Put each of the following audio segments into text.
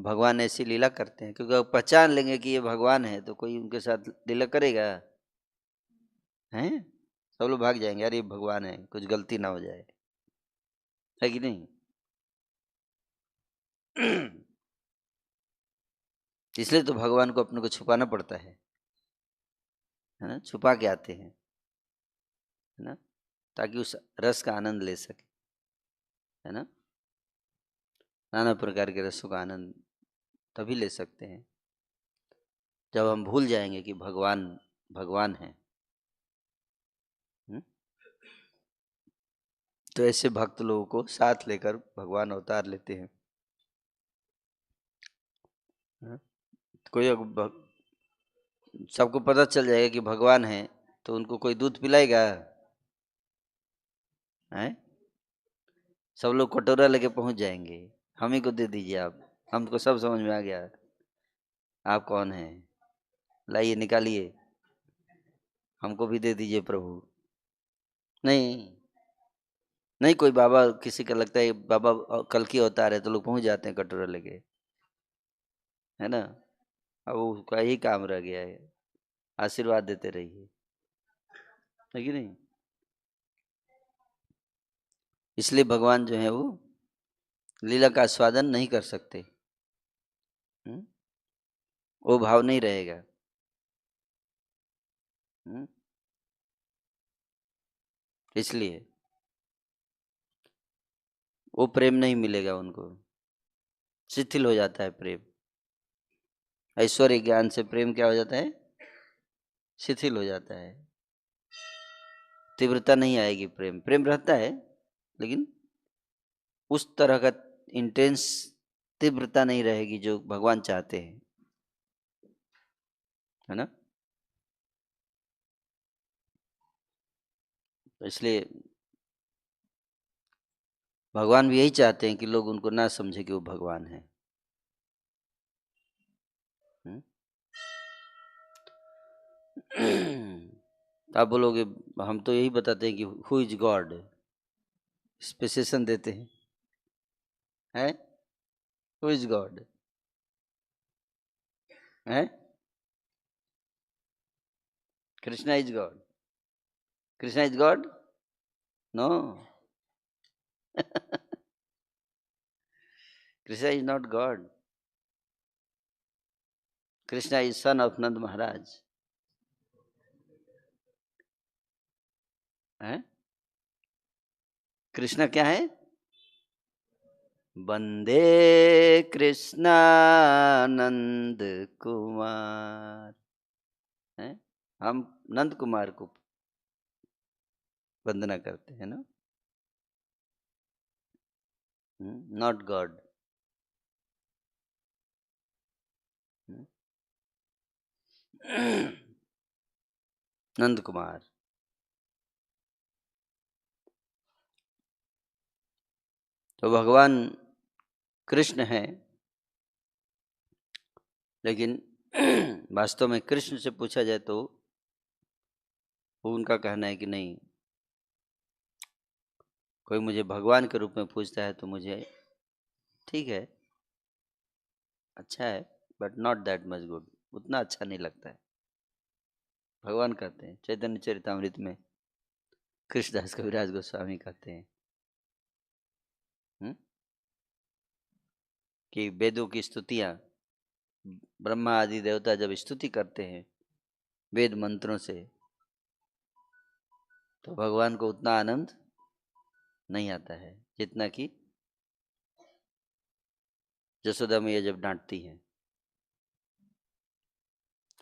भगवान ऐसी लीला करते हैं, क्योंकि पहचान लेंगे कि ये भगवान है तो कोई उनके साथ लीला करेगा? हैं? सब लोग भाग जाएंगे, अरे भगवान है, कुछ गलती ना हो जाए, है कि नहीं? इसलिए तो भगवान को अपने को छुपाना पड़ता है ना, छुपा के आते हैं, है ना, ताकि उस रस का आनंद ले सके, है ना। नाना प्रकार के रसों का आनंद तभी ले सकते हैं जब हम भूल जाएंगे कि भगवान भगवान है। तो ऐसे भक्त लोगों को साथ लेकर भगवान अवतार लेते हैं। कोई सबको पता चल जाएगा कि भगवान है तो उनको कोई दूध पिलाएगा? हैं? सब लोग कटोरा लेके पहुंच जाएंगे, हम ही को दे दीजिए आप, हमको सब समझ में आ गया आप कौन हैं, लाइए निकालिए, हमको भी दे दीजिए प्रभु। नहीं नहीं, कोई बाबा किसी का लगता है बाबा कल की अवतार है तो लोग पहुंच जाते हैं कटोरा लेके, है ना। अब उसका यही काम रह गया है, आशीर्वाद देते रहिए, है कि नहीं। इसलिए भगवान जो है वो लीला का आस्वादन नहीं कर सकते, वो भाव नहीं रहेगा। इसलिए वो प्रेम नहीं मिलेगा उनको, शिथिल हो जाता है प्रेम। ऐश्वर्य ज्ञान से प्रेम क्या हो जाता है? शिथिल हो जाता है, तीव्रता नहीं आएगी। प्रेम प्रेम रहता है लेकिन उस तरह का इंटेंस तीव्रता नहीं रहेगी जो भगवान चाहते हैं, है ना। तो इसलिए भगवान भी यही चाहते हैं कि लोग उनको ना समझे कि वो भगवान है। आप बोलोगे हम तो यही बताते हैं कि हु इज गॉड, स्पेसिएशन देते हैं हु इज गॉड है। Krishna is god, Krishna is god, no. Krishna is not god, Krishna is son of Nand Maharaj, है। कृष्णा क्या है? वंदे कृष्णा नंद कुमार, है। हम नंद कुमार को वंदना करते हैं ना, नॉट गॉड। नंद कुमार। तो भगवान कृष्ण है, लेकिन वास्तव में कृष्ण से पूछा जाए तो वो उनका कहना है कि नहीं, कोई मुझे भगवान के रूप में पूछता है तो मुझे ठीक है, अच्छा है, but not that much good, उतना अच्छा नहीं लगता है। भगवान कहते हैं चैतन्य चरितामृत में, कृष्णदास कविराज गोस्वामी कहते हैं कि वेदों की स्तुतियां, ब्रह्मा आदि देवता जब स्तुति करते हैं वेद मंत्रों से तो भगवान को उतना आनंद नहीं आता है जितना कि यशोदा मैया जब डांटती है,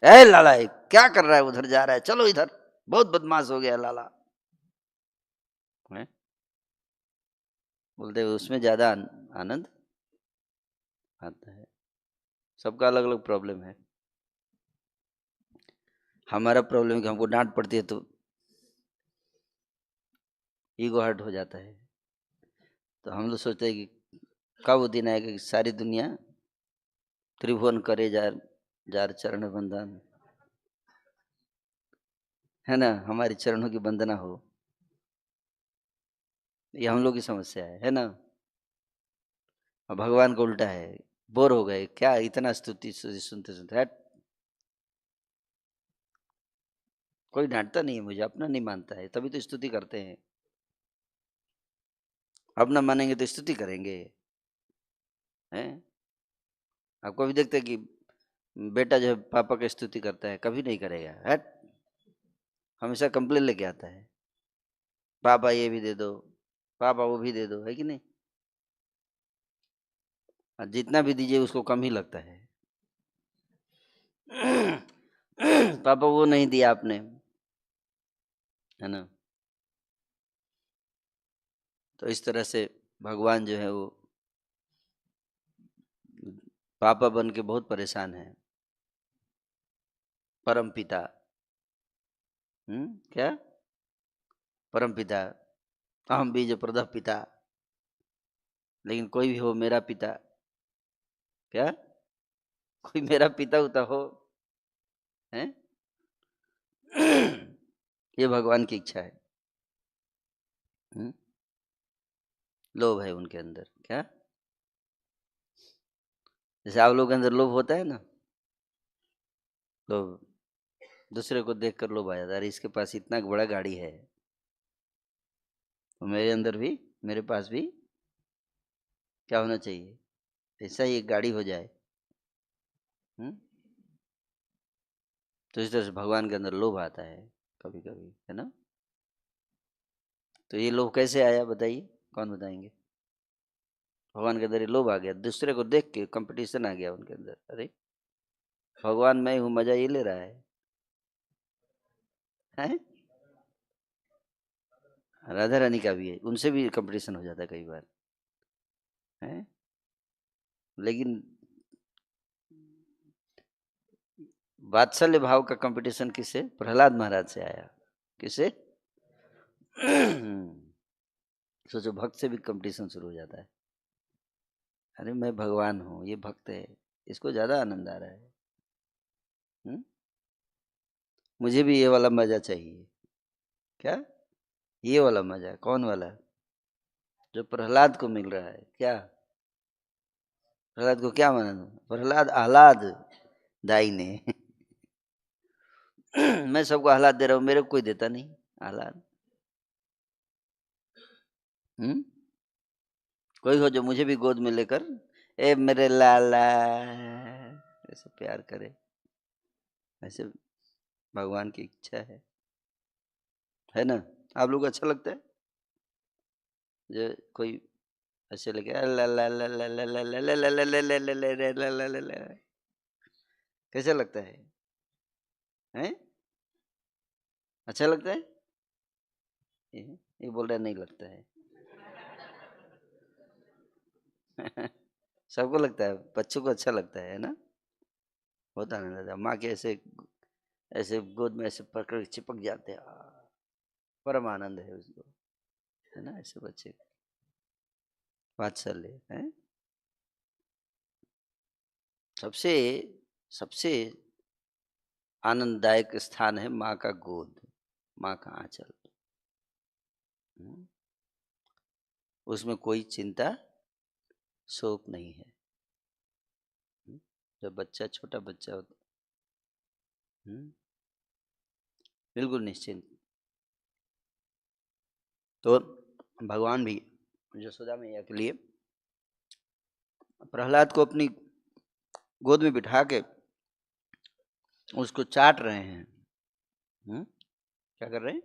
ए लाला क्या कर रहा है, उधर जा रहा है, चलो इधर, बहुत बदमाश हो गया लाला, है? बोलते उसमें ज्यादा आनंद आता है। सबका अलग अलग प्रॉब्लम है। हमारा प्रॉब्लम है कि हमको डांट पड़ती है तो ईगो हर्ट हो जाता है, तो हम लोग सोचते हैं कि कब वो दिन आएगा कि सारी दुनिया त्रिभुवन करे जार जार चरण बंधन, है ना, हमारी चरणों की वंदना हो। ये हम लोग की समस्या है ना। और भगवान को उल्टा है, बोर हो गए क्या इतना स्तुति सुनते सुनते? हट, कोई डांटता नहीं है मुझे, अपना नहीं मानता है तभी तो स्तुति करते हैं। अपना मानेंगे तो स्तुति करेंगे, हैं? आपको भी देखते हैं कि बेटा जो है पापा की स्तुति करता है, कभी नहीं करेगा। हट, हमेशा कंप्लेन लेके आता है, पापा ये भी दे दो, पापा वो भी दे दो, है कि नहीं? और जितना भी दीजिए उसको कम ही लगता है। पापा वो नहीं दिया आपने, है ना? तो इस तरह से भगवान जो है वो पापा बन के बहुत परेशान है। परम पिता, क्या? परम पिता, अहम बीज प्रदः पिता, लेकिन कोई भी हो मेरा पिता, क्या? कोई मेरा पिता उता हो, है? ये भगवान की इच्छा है। लोभ है उनके अंदर, क्या? जैसे आप लोगों के अंदर लोभ होता है ना, लोभ, दूसरे को देखकर लोभ आ जाता है, अरे इसके पास इतना बड़ा गाड़ी है तो मेरे अंदर भी, मेरे पास भी क्या होना चाहिए, ऐसा ही एक गाड़ी हो जाए। हम्म? तो इस तरह से भगवान के अंदर लोभ आता है कभी कभी, है ना? तो ये लोभ कैसे आया बताइए, कौन बताएंगे? भगवान के अंदर ये लोभ आ गया, दूसरे को देख के कंपटीशन आ गया उनके अंदर। अरे भगवान मैं हूँ, मजा ये ले रहा है? राधा रानी का भी है, उनसे भी कंपटीशन हो जाता है कई बार, है? लेकिन वात्सल्य भाव का कंपटीशन किससे? प्रहलाद महाराज से आया। किससे? सोचो, भक्त से भी कंपटीशन शुरू हो जाता है। अरे मैं भगवान हूँ, ये भक्त है, इसको ज्यादा आनंद आ रहा है। हुँ? मुझे भी ये वाला मजा चाहिए। क्या? ये वाला मजा कौन वाला? जो प्रहलाद को मिल रहा है, क्या? प्रहलाद को क्या माना? प्रहलाद आह्लाद दाई ने। मैं सबको आह्लाद दे रहा हूँ, मेरे को कोई देता नहीं आह्लाद। कोई हो जो मुझे भी गोद में लेकर, ए मेरे लाला, ऐसे प्यार करे, ऐसे भगवान की इच्छा है ना? आप लोग को अच्छा लगता है जो कोई ऐसे लगे ला ला ला ला ला ला ला ला ला ला ला ला ला ला ला ला ला, कैसा लगता है? हैं? अच्छा लगता है? ये बोल रहा नहीं लगता है। सबको लगता है, बच्चों को अच्छा लगता है ना? बहुत आनंद आता है, माँ के ऐसे ऐसे गोद में ऐसे पकड़ के चिपक जाते हैं, परम आनंद है उसको, है ना? ऐसे बच्चे वात्सल्य है। सबसे सबसे आनंददायक स्थान है माँ का गोद, माँ का आंचल। हम्म, उसमें कोई चिंता शोक नहीं है। जब बच्चा, छोटा बच्चा होता, बिल्कुल निश्चिंत। तो भगवान भी यशोदा मैया के लिए प्रहलाद को अपनी गोद में बिठा के उसको चाट रहे हैं। क्या कर रहे हैं?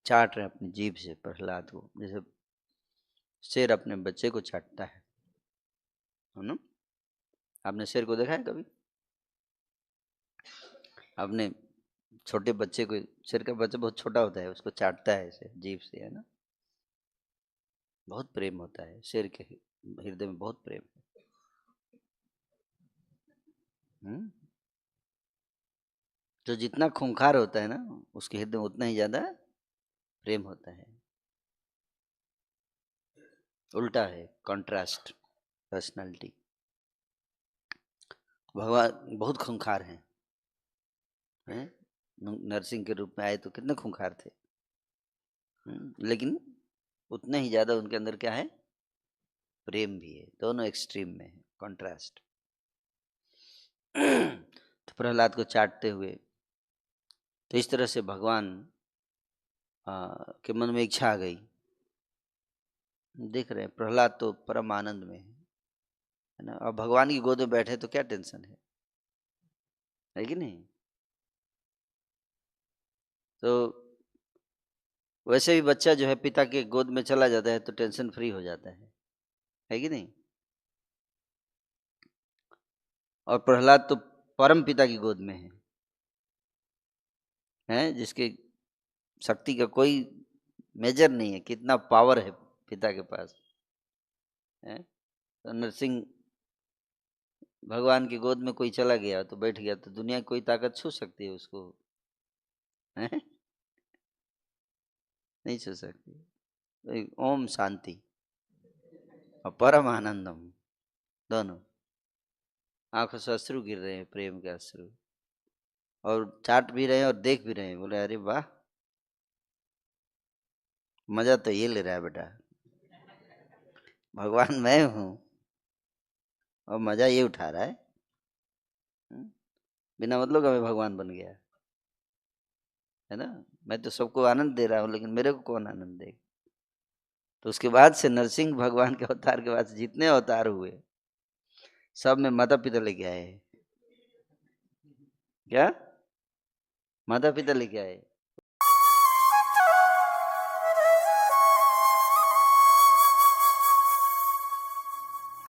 चाट रहे हैं अपनी जीभ से प्रहलाद को, जैसे शेर अपने बच्चे को चाटता है ना? आपने शेर को देखा है कभी? आपने छोटे बच्चे को, शेर का बच्चा बहुत छोटा होता है, उसको चाटता है ऐसे जीभ से, है ना? बहुत प्रेम होता है शेर के हृदय में, बहुत प्रेम है। जो जितना खूंखार होता है ना, उसके हृदय में उतना ही ज्यादा प्रेम होता है। उल्टा है, कॉन्ट्रास्ट पर्सनालिटी। भगवान बहुत खूंखार हैं? नरसिंह के रूप में आए तो कितने खूंखार थे। लेकिन उतने ही ज्यादा उनके अंदर क्या है? प्रेम भी है, दोनों एक्सट्रीम में है। कॉन्ट्रास्ट। तो प्रहलाद को चाटते हुए, तो इस तरह से भगवान के मन में इच्छा आ गई। देख रहे हैं प्रहलाद तो परम आनंद में है ना, अब भगवान की गोद में बैठे तो क्या टेंशन है कि नहीं। तो वैसे भी बच्चा जो है पिता के गोद में चला जाता है तो टेंशन फ्री हो जाता है कि नहीं। और प्रहलाद तो परम पिता की गोद में है जिसके शक्ति का कोई मेजर नहीं है, कितना पावर है पिता के पास है। तो नरसिंह भगवान की गोद में कोई चला गया तो बैठ गया तो दुनिया की कोई ताकत छू सकती है उसको है? नहीं छू सकती। तो ओम शांति और परम आनंदम, दोनों आंखों से अश्रु गिर रहे हैं, प्रेम के अश्रु, और चाट भी रहे हैं और देख भी रहे हैं। बोले अरे वाह, मजा तो ये ले रहा है बेटा, भगवान मैं हूँ और मजा ये उठा रहा है। बिना मतलब का मैं भगवान बन गया है ना। मैं तो सबको आनंद दे रहा हूँ लेकिन मेरे को कौन आनंद देगा। तो उसके बाद से नरसिंह भगवान के अवतार के बाद से जितने अवतार हुए सब में माता पिता लेके आए। क्या माता पिता लेके आए?